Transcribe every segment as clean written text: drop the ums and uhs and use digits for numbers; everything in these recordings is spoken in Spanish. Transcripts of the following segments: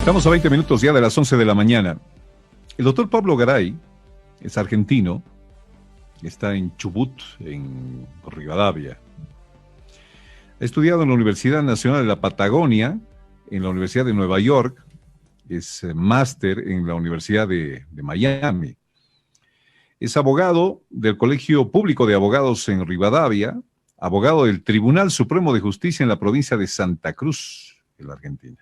Estamos a 20 minutos ya de las 11 de la mañana. El doctor Pablo Garay es argentino, está en Chubut, en Rivadavia. Ha estudiado en la Universidad Nacional de la Patagonia, en la Universidad de Nueva York, es máster en la Universidad de Miami. Es abogado del Colegio Público de Abogados en Rivadavia, abogado del Tribunal Supremo de Justicia en la provincia de Santa Cruz, en la Argentina.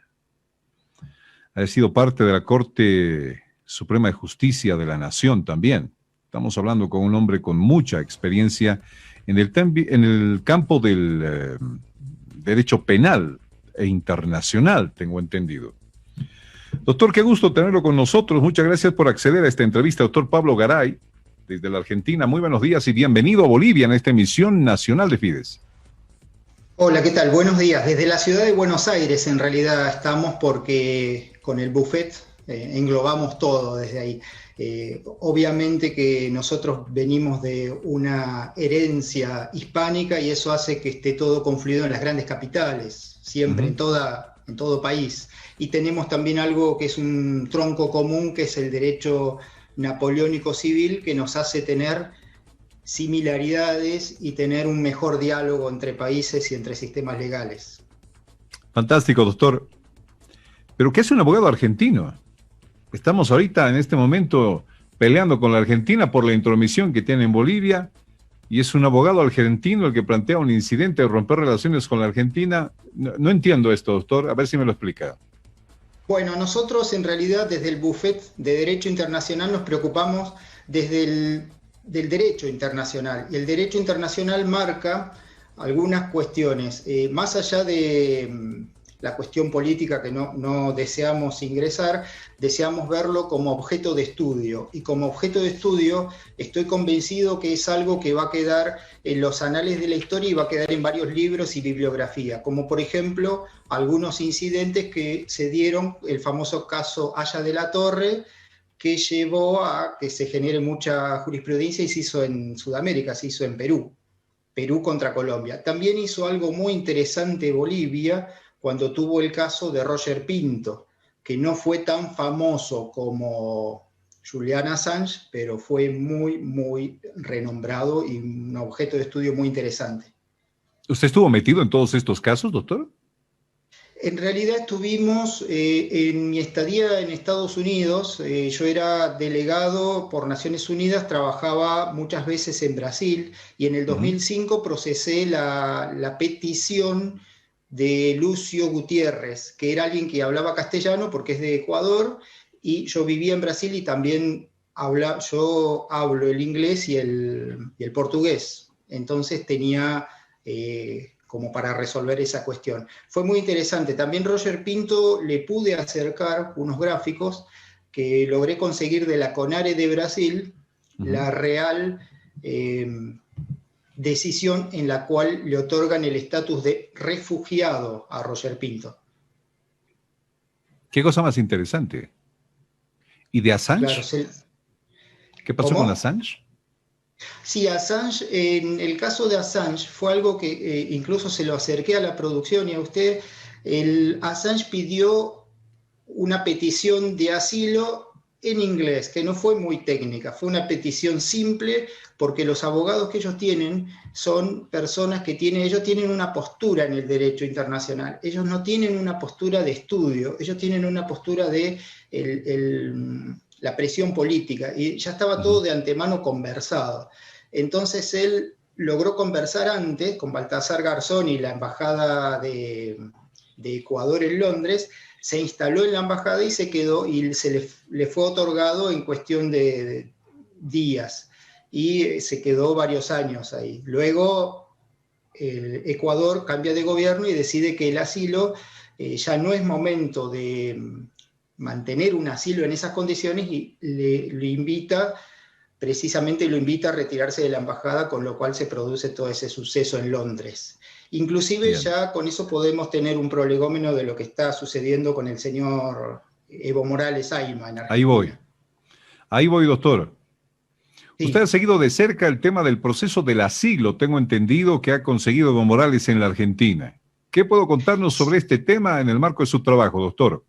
Ha sido parte de la Corte Suprema de Justicia de la Nación también. Estamos hablando con un hombre con mucha experiencia en el campo del derecho penal e internacional, tengo entendido. Doctor, qué gusto tenerlo con nosotros. Muchas gracias por acceder a esta entrevista, doctor Pablo Garay, desde la Argentina. Muy buenos días y bienvenido a Bolivia en esta emisión nacional de Fides. Hola, ¿qué tal? Buenos días. Desde la ciudad de Buenos Aires en realidad estamos porque con el buffet englobamos todo desde ahí. Obviamente que nosotros venimos de una herencia hispánica y eso hace que esté todo confluido en las grandes capitales, siempre, en todo país. Y tenemos también algo que es un tronco común, que es el derecho napoleónico civil, que nos hace tener similaridades y tener un mejor diálogo entre países y entre sistemas legales. Fantástico, doctor. ¿Pero qué hace un abogado argentino? Estamos ahorita, en este momento, peleando con la Argentina por la intromisión que tiene en Bolivia, y es un abogado argentino el que plantea un incidente de romper relaciones con la Argentina. No entiendo esto, doctor, a ver si me lo explica. Bueno, nosotros en realidad desde el Buffet de Derecho Internacional nos preocupamos del derecho internacional, y el derecho internacional marca algunas cuestiones, más allá de la cuestión política que no deseamos ingresar, deseamos verlo como objeto de estudio, y como objeto de estudio estoy convencido que es algo que va a quedar en los anales de la historia y va a quedar en varios libros y bibliografía, como por ejemplo algunos incidentes que se dieron, el famoso caso Haya de la Torre, que llevó a que se genere mucha jurisprudencia y se hizo en Sudamérica, se hizo en Perú contra Colombia. También hizo algo muy interesante Bolivia cuando tuvo el caso de Roger Pinto, que no fue tan famoso como Julian Assange, pero fue muy, muy renombrado y un objeto de estudio muy interesante. ¿Usted estuvo metido en todos estos casos, doctor? En realidad estuvimos en mi estadía en Estados Unidos, yo era delegado por Naciones Unidas, trabajaba muchas veces en Brasil y en el 2005 procesé la petición de Lucio Gutiérrez, que era alguien que hablaba castellano porque es de Ecuador y yo vivía en Brasil y también yo hablo el inglés y el portugués, entonces tenía como para resolver esa cuestión. Fue muy interesante. También Roger Pinto le pude acercar unos gráficos que logré conseguir de la CONARE de Brasil, la real decisión en la cual le otorgan el estatus de refugiado a Roger Pinto. ¿Qué cosa más interesante? ¿Y de Assange? Claro, ¿Qué pasó con Assange? Sí, Assange, en el caso de Assange fue algo que incluso se lo acerqué a la producción y a usted. Assange pidió una petición de asilo en inglés, que no fue muy técnica, fue una petición simple porque los abogados que ellos tienen son personas que ellos tienen una postura en el derecho internacional, ellos no tienen una postura de estudio, ellos tienen una postura de la presión política, y ya estaba todo de antemano conversado. Entonces él logró conversar antes con Baltasar Garzón y la embajada de Ecuador en Londres, se instaló en la embajada y se quedó, y le fue otorgado en cuestión de días, y se quedó varios años ahí. Luego Ecuador cambia de gobierno y decide que el asilo ya no es momento de mantener un asilo en esas condiciones y lo invita a retirarse de la embajada, con lo cual se produce todo ese suceso en Londres. Inclusive ya con eso podemos tener un prolegómeno de lo que está sucediendo con el señor Evo Morales Ayma en Argentina. Ahí voy, doctor. Sí. Usted ha seguido de cerca el tema del proceso del asilo, tengo entendido que ha conseguido Evo Morales en la Argentina. ¿Qué puedo contarnos sobre este tema en el marco de su trabajo, doctor?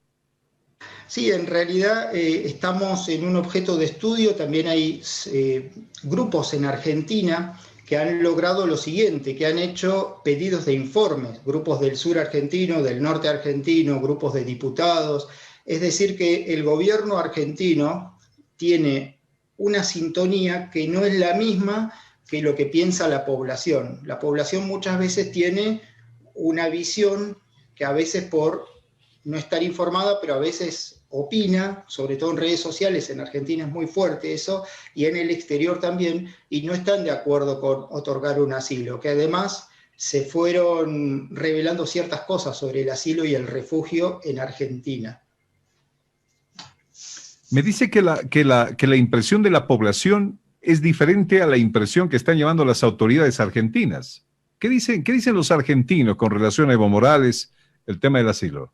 Sí, en realidad estamos en un objeto de estudio. También hay grupos en Argentina que han logrado lo siguiente, que han hecho pedidos de informes, grupos del sur argentino, del norte argentino, grupos de diputados. Es decir, que el gobierno argentino tiene una sintonía que no es la misma que lo que piensa la población. La población muchas veces tiene una visión que a veces por no estar informada, pero a veces opina, sobre todo en redes sociales. En Argentina es muy fuerte eso, y en el exterior también, y no están de acuerdo con otorgar un asilo, que además se fueron revelando ciertas cosas sobre el asilo y el refugio en Argentina. Me dice que la impresión de la población es diferente a la impresión que están llevando las autoridades argentinas. ¿Qué dicen los argentinos con relación a Evo Morales, el tema del asilo?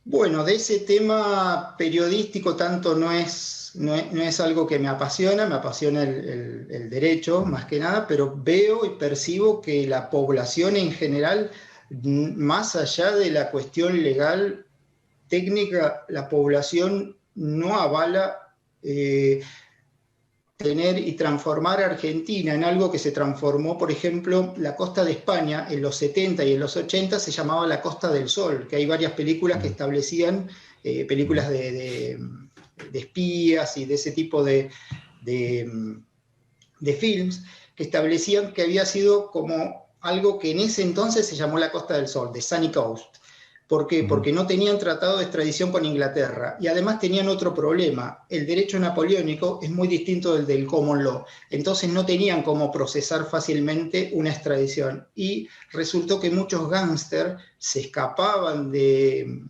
Bueno, de ese tema periodístico tanto no es algo que me apasiona el derecho más que nada, pero veo y percibo que la población en general, más allá de la cuestión legal, técnica, la población no avala tener y transformar a Argentina en algo que se transformó. Por ejemplo, la costa de España en los 70 y en los 80 se llamaba la Costa del Sol, que hay varias películas que establecían, películas de espías y de ese tipo de films, que establecían que había sido como algo que en ese entonces se llamó la Costa del Sol, de Sunny Coast. ¿Por qué? Porque no tenían tratado de extradición con Inglaterra, y además tenían otro problema. El derecho napoleónico es muy distinto del common law, entonces no tenían cómo procesar fácilmente una extradición, y resultó que muchos gángsters se escapaban de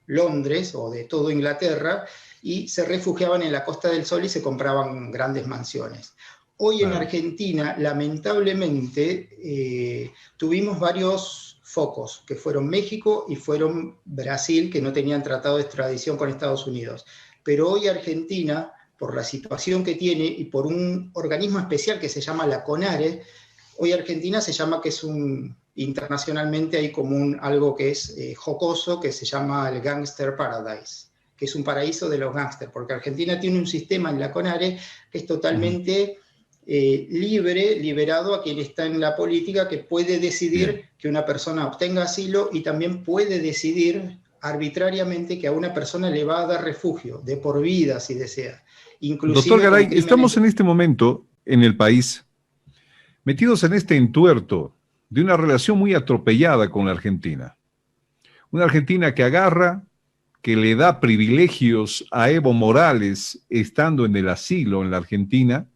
Londres o de todo Inglaterra y se refugiaban en la Costa del Sol y se compraban grandes mansiones. Hoy en Argentina, lamentablemente, tuvimos varios focos, que fueron México y fueron Brasil, que no tenían tratado de extradición con Estados Unidos. Pero hoy Argentina, por la situación que tiene y por un organismo especial que se llama la CONARE, hoy Argentina se llama, que es internacionalmente hay como algo que es jocoso, que se llama el Gangster Paradise, que es un paraíso de los gángsters, porque Argentina tiene un sistema en la CONARE que es totalmente liberado a quien está en la política, que puede decidir que una persona obtenga asilo, y también puede decidir arbitrariamente que a una persona le va a dar refugio de por vida si desea. Doctor Garay, estamos en este momento en el país metidos en este entuerto de una relación muy atropellada con la Argentina. Una Argentina que agarra, que le da privilegios a Evo Morales estando en el asilo en la Argentina,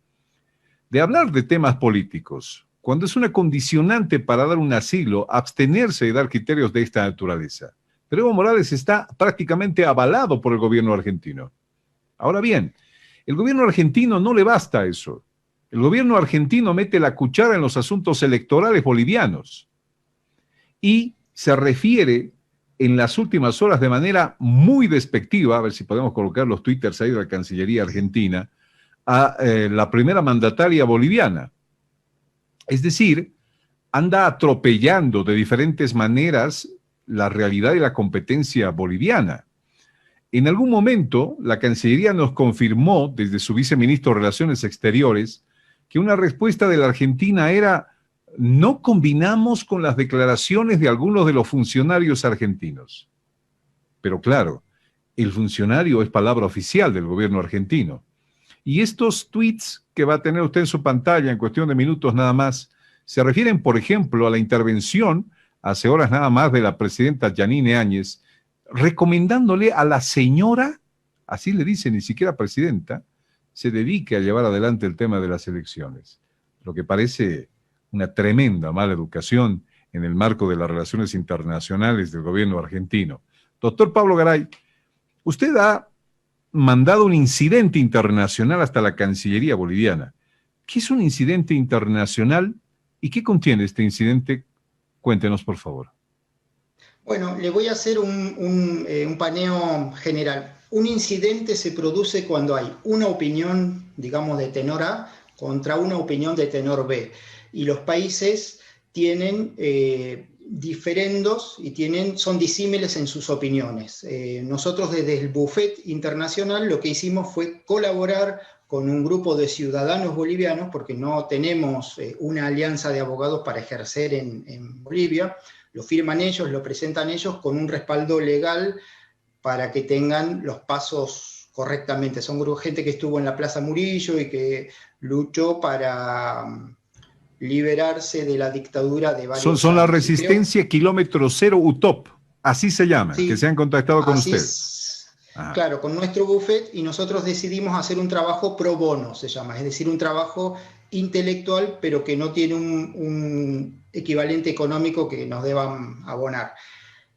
de hablar de temas políticos, cuando es una condicionante para dar un asilo, abstenerse de dar criterios de esta naturaleza. Pero Evo Morales está prácticamente avalado por el gobierno argentino. Ahora bien, el gobierno argentino no le basta eso. El gobierno argentino mete la cuchara en los asuntos electorales bolivianos y se refiere en las últimas horas de manera muy despectiva, a ver si podemos colocar los twitters ahí de la Cancillería argentina, a la primera mandataria boliviana. Es decir, anda atropellando de diferentes maneras la realidad y la competencia boliviana. En algún momento, la Cancillería nos confirmó, desde su viceministro de Relaciones Exteriores, que una respuesta de la Argentina era: no combinamos con las declaraciones de algunos de los funcionarios argentinos. Pero claro, el funcionario es palabra oficial del gobierno argentino. Y estos tweets que va a tener usted en su pantalla en cuestión de minutos nada más, se refieren, por ejemplo, a la intervención hace horas nada más de la presidenta Yanine Áñez, recomendándole a la señora, así le dice, ni siquiera presidenta, se dedique a llevar adelante el tema de las elecciones. Lo que parece una tremenda mala educación en el marco de las relaciones internacionales del gobierno argentino. Doctor Pablo Garay, usted ha mandado un incidente internacional hasta la Cancillería boliviana. ¿Qué es un incidente internacional y qué contiene este incidente? Cuéntenos, por favor. Bueno, le voy a hacer un paneo general. Un incidente se produce cuando hay una opinión, digamos, de tenor A contra una opinión de tenor B. Y los países tienen diferendos y son disímiles en sus opiniones. Nosotros desde el Buffet Internacional lo que hicimos fue colaborar con un grupo de ciudadanos bolivianos, porque no tenemos una alianza de abogados para ejercer en Bolivia. Lo firman ellos, lo presentan ellos con un respaldo legal para que tengan los pasos correctamente. Son gente que estuvo en la Plaza Murillo y que luchó para liberarse de la dictadura de varios años. Son la Resistencia Kilómetro Cero UTOP, así se llaman, sí, que se han contactado con ustedes. Claro, con nuestro buffet, y nosotros decidimos hacer un trabajo pro bono, se llama, es decir, un trabajo intelectual, pero que no tiene un equivalente económico que nos deban abonar.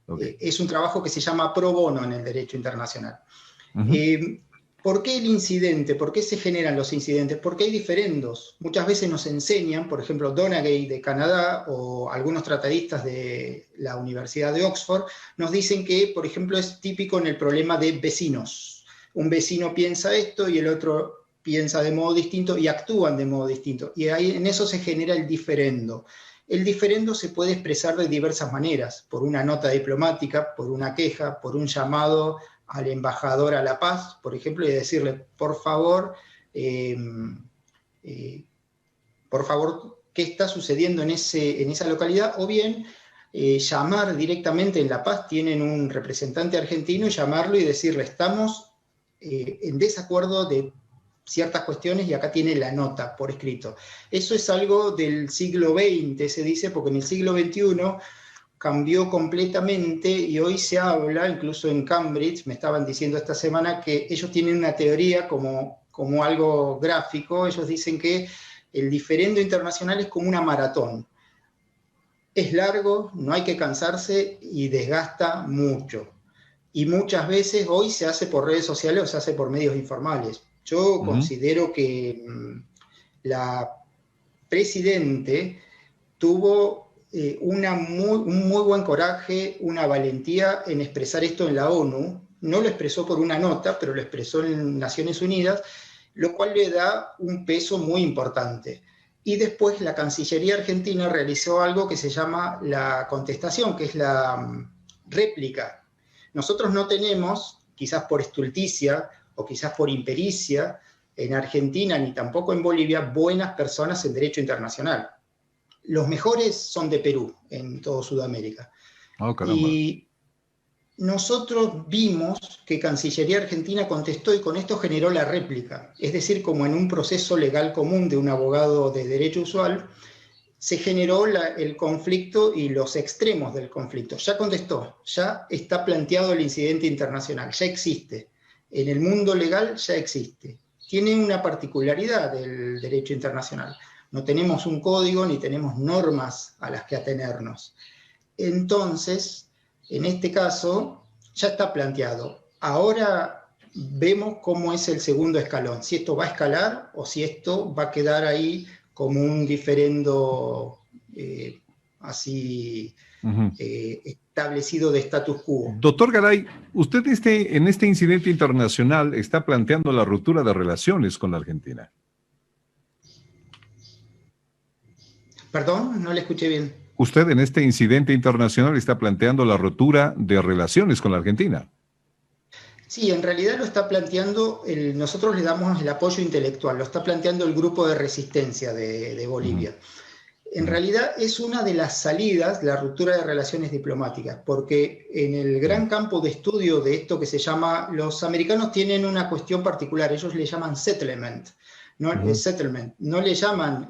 Okay. Es un trabajo que se llama pro bono en el derecho internacional. ¿Por qué el incidente? ¿Por qué se generan los incidentes? Porque hay diferendos. Muchas veces nos enseñan, por ejemplo, Donaghy de Canadá o algunos tratadistas de la Universidad de Oxford, nos dicen que, por ejemplo, es típico en el problema de vecinos. Un vecino piensa esto y el otro piensa de modo distinto y actúan de modo distinto. Y ahí, en eso se genera el diferendo. El diferendo se puede expresar de diversas maneras, por una nota diplomática, por una queja, por un llamado al embajador a la paz, por ejemplo, y decirle, por favor, ¿qué está sucediendo en esa localidad? O bien, llamar directamente en La Paz, tienen un representante argentino, y llamarlo y decirle, estamos en desacuerdo de ciertas cuestiones y acá tiene la nota por escrito. Eso es algo del siglo XX, se dice, porque en el siglo XXI cambió completamente y hoy se habla, incluso en Cambridge, me estaban diciendo esta semana, que ellos tienen una teoría como algo gráfico. Ellos dicen que el diferendo internacional es como una maratón. Es largo, no hay que cansarse y desgasta mucho. Y muchas veces hoy se hace por redes sociales o se hace por medios informales. Yo considero que la presidente tuvo un muy buen coraje, una valentía en expresar esto en la ONU. No lo expresó por una nota, pero lo expresó en Naciones Unidas, lo cual le da un peso muy importante. Y después la Cancillería Argentina realizó algo que se llama la contestación, que es la réplica. Nosotros no tenemos, quizás por estulticia o quizás por impericia, en Argentina ni tampoco en Bolivia, buenas personas en derecho internacional. Los mejores son de Perú, en toda Sudamérica. Oh, caramba. Y nosotros vimos que Cancillería Argentina contestó y con esto generó la réplica. Es decir, como en un proceso legal común de un abogado de derecho usual, se generó el conflicto y los extremos del conflicto. Ya contestó, ya está planteado el incidente internacional, ya existe. En el mundo legal ya existe. Tiene una particularidad del derecho internacional. No tenemos un código ni tenemos normas a las que atenernos. Entonces, en este caso, ya está planteado. Ahora vemos cómo es el segundo escalón, si esto va a escalar o si esto va a quedar ahí como un diferendo establecido de status quo. Doctor Garay, usted en este incidente internacional está planteando la ruptura de relaciones con la Argentina. Perdón, no le escuché bien. Usted en este incidente internacional está planteando la ruptura de relaciones con la Argentina. Sí, en realidad lo está planteando, nosotros le damos el apoyo intelectual, lo está planteando el Grupo de Resistencia de Bolivia. En realidad es una de las salidas, la ruptura de relaciones diplomáticas, porque en el gran campo de estudio de esto que se llama, los americanos tienen una cuestión particular, ellos le llaman settlement, no le llaman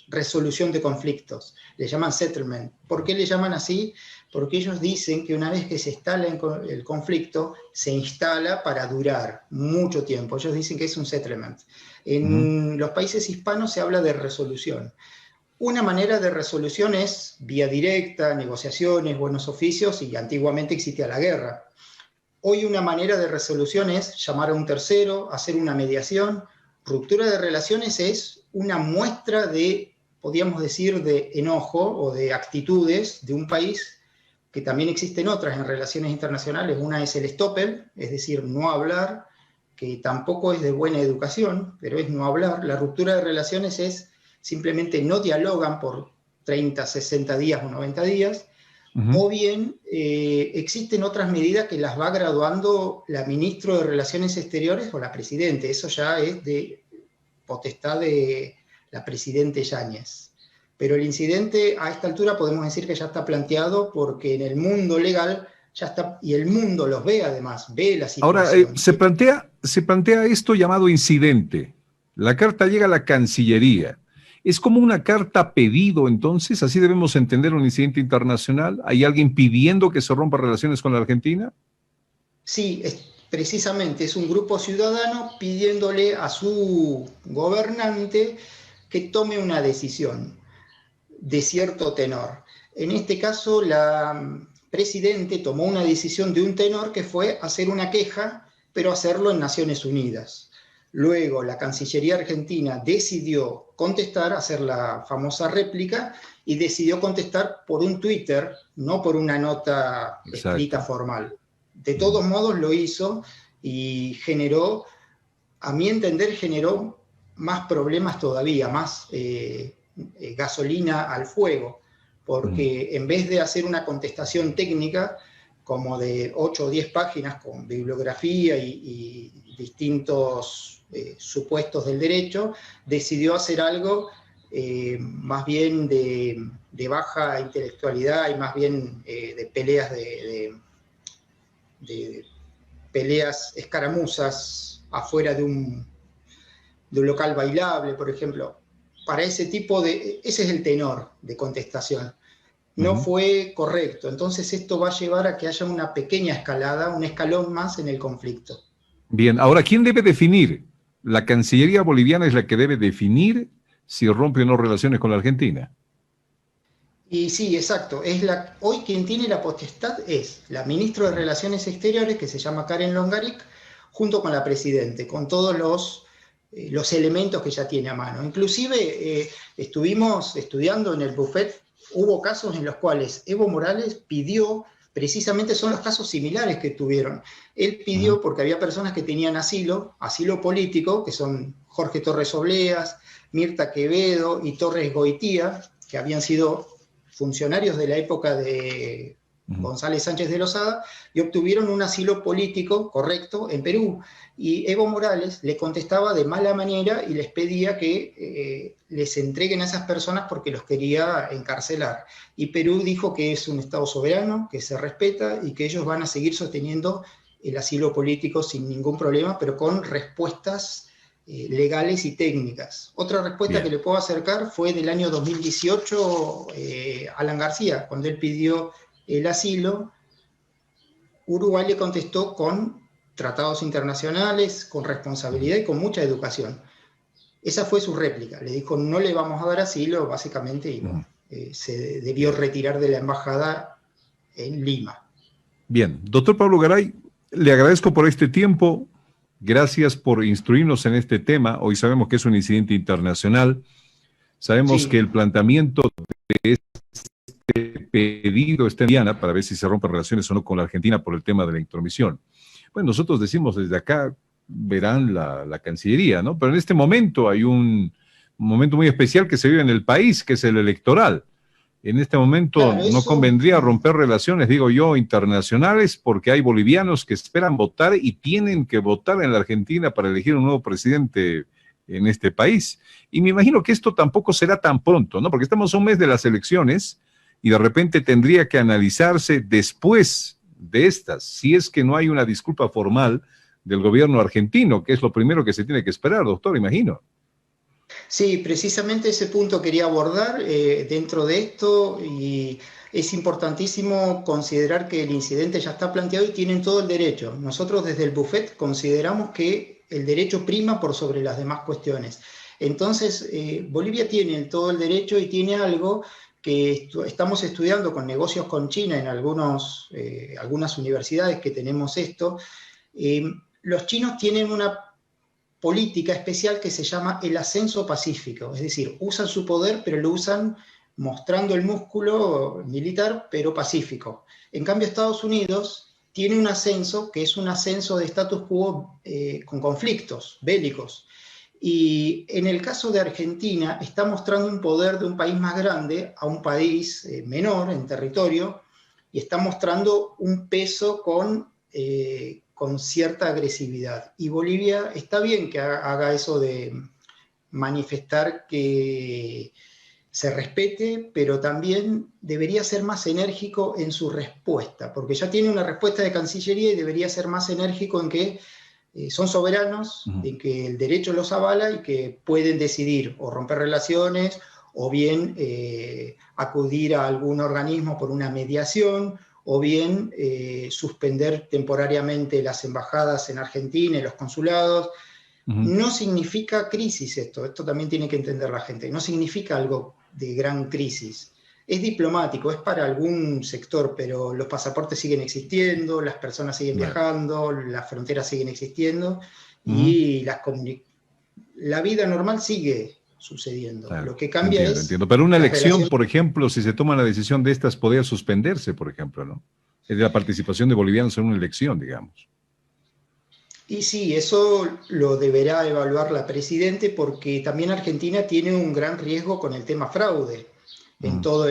resolución de conflictos, le llaman settlement. ¿Por qué le llaman así? Porque ellos dicen que una vez que se instala el conflicto, se instala para durar mucho tiempo. Ellos dicen que es un settlement. En los países hispanos se habla de resolución. Una manera de resolución es vía directa, negociaciones, buenos oficios, y antiguamente existía la guerra. Hoy una manera de resolución es llamar a un tercero, hacer una mediación. Ruptura de relaciones es una muestra de, podríamos decir, de enojo o de actitudes de un país, que también existen otras en relaciones internacionales. Una es el estoppel, es decir, no hablar, que tampoco es de buena educación, pero es no hablar. La ruptura de relaciones es simplemente no dialogan por 30, 60 días o 90 días, o bien existen otras medidas que las va graduando la ministra de Relaciones Exteriores o la presidente. Eso ya es de potestad de la presidente Yáñez. Pero el incidente a esta altura podemos decir que ya está planteado porque en el mundo legal ya está, y el mundo los ve además, ve la Ahora, situación. se plantea esto llamado incidente. La carta llega a la Cancillería. ¿Es como una carta pedido entonces? ¿Así debemos entender un incidente internacional? ¿Hay alguien pidiendo que se rompa relaciones con la Argentina? Sí, precisamente es un grupo ciudadano pidiéndole a su gobernante que tome una decisión de cierto tenor. En este caso, la presidente tomó una decisión de un tenor que fue hacer una queja, pero hacerlo en Naciones Unidas. Luego, la Cancillería Argentina decidió contestar, hacer la famosa réplica, y decidió contestar por un Twitter, no por una nota escrita formal. De todos modos lo hizo y generó, a mi entender, generó más problemas todavía, más gasolina al fuego, porque en vez de hacer una contestación técnica como de 8 o 10 páginas con bibliografía y distintos supuestos del derecho, decidió hacer algo más bien de baja intelectualidad y más bien de peleas de peleas escaramuzas afuera de un local bailable, por ejemplo. Para ese tipo ese es el tenor de contestación. No fue correcto. Entonces esto va a llevar a que haya una pequeña escalada, un escalón más en el conflicto. Bien, ahora, ¿quién debe definir? ¿La Cancillería boliviana es la que debe definir si rompe o no relaciones con la Argentina? Y sí, exacto. Hoy quien tiene la potestad es la ministra de Relaciones Exteriores, que se llama Karen Longaric, junto con la presidente, con todos los elementos que ya tiene a mano. Inclusive estuvimos estudiando en el buffet, hubo casos en los cuales Evo Morales pidió, precisamente son los casos similares que tuvieron. Él pidió, porque había personas que tenían asilo político, que son Jorge Torres Obleas, Mirta Quevedo y Torres Goitía, que habían sido funcionarios de la época de González Sánchez de Lozada, y obtuvieron un asilo político correcto en Perú. Y Evo Morales le contestaba de mala manera y les pedía que les entreguen a esas personas porque los quería encarcelar. Y Perú dijo que es un Estado soberano, que se respeta y que ellos van a seguir sosteniendo el asilo político sin ningún problema, pero con respuestas legales y técnicas. Otra respuesta que le puedo acercar fue del año 2018, Alan García, cuando él pidió el asilo, Uruguay le contestó con tratados internacionales, con responsabilidad y con mucha educación. Esa fue su réplica. Le dijo, no le vamos a dar asilo, básicamente, y se debió retirar de la embajada en Lima. Bien, doctor Pablo Garay, le agradezco por este tiempo. Gracias por instruirnos en este tema. Hoy sabemos que es un incidente internacional. Sabemos que el planteamiento de este pedido está en Diana para ver si se rompen relaciones o no con la Argentina por el tema de la intromisión. Bueno, nosotros decimos desde acá, verán la Cancillería, ¿no? Pero en este momento hay un momento muy especial que se vive en el país, que es el electoral. En este momento no convendría romper relaciones, digo yo, internacionales, porque hay bolivianos que esperan votar y tienen que votar en la Argentina para elegir un nuevo presidente en este país. Y me imagino que esto tampoco será tan pronto, ¿no? Porque estamos a un mes de las elecciones y de repente tendría que analizarse después de estas, si es que no hay una disculpa formal del gobierno argentino, que es lo primero que se tiene que esperar, doctor, imagino. Sí, precisamente ese punto quería abordar dentro de esto, y es importantísimo considerar que el incidente ya está planteado y tienen todo el derecho. Nosotros desde el buffet consideramos que el derecho prima por sobre las demás cuestiones. Entonces, Bolivia tiene todo el derecho y tiene algo que estamos estudiando con negocios con China en algunas universidades que tenemos esto. Los chinos tienen una política especial que se llama el ascenso pacífico, es decir, usan su poder, pero lo usan mostrando el músculo militar, pero pacífico. En cambio, Estados Unidos tiene un ascenso que es un ascenso de status quo con conflictos bélicos. Y en el caso de Argentina, está mostrando un poder de un país más grande a un país menor en territorio, y está mostrando un peso con cierta agresividad. Y Bolivia está bien que haga eso de manifestar que se respete, pero también debería ser más enérgico en su respuesta, porque ya tiene una respuesta de Cancillería y debería ser más enérgico en que son soberanos, en que el derecho los avala y que pueden decidir o romper relaciones o bien acudir a algún organismo por una mediación o bien suspender temporariamente las embajadas en Argentina y los consulados. No significa crisis esto también tiene que entender la gente, no significa algo de gran crisis. Es diplomático, es para algún sector, pero los pasaportes siguen existiendo, las personas siguen viajando, las fronteras siguen existiendo y la vida normal sigue sucediendo. Claro, lo que cambia entiendo. Pero una elección, por ejemplo, si se toma la decisión de estas, podría suspenderse, por ejemplo, ¿no? Es de la participación de bolivianos en una elección, digamos. Y sí, eso lo deberá evaluar la Presidente, porque también Argentina tiene un gran riesgo con el tema fraude en todos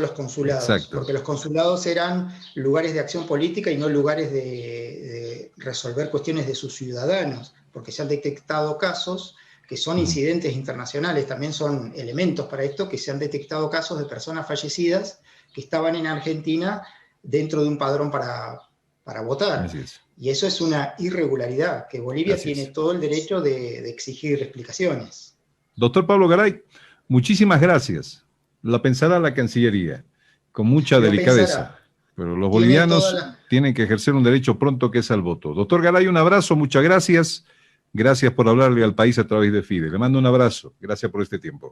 los consulados. Exacto. Porque los consulados eran lugares de acción política y no lugares de resolver cuestiones de sus ciudadanos, porque se han detectado casos que son incidentes internacionales, también son elementos para esto, que se han detectado casos de personas fallecidas que estaban en Argentina dentro de un padrón para votar. Así es. Y eso es una irregularidad, que Bolivia tiene todo el derecho de exigir explicaciones. Doctor Pablo Garay, muchísimas gracias. La pensará la Cancillería, con mucha delicadeza. Pero los bolivianos tienen que ejercer un derecho pronto, que es al voto. Doctor Garay, un abrazo, muchas gracias. Gracias por hablarle al país a través de FIDE. Le mando un abrazo. Gracias por este tiempo.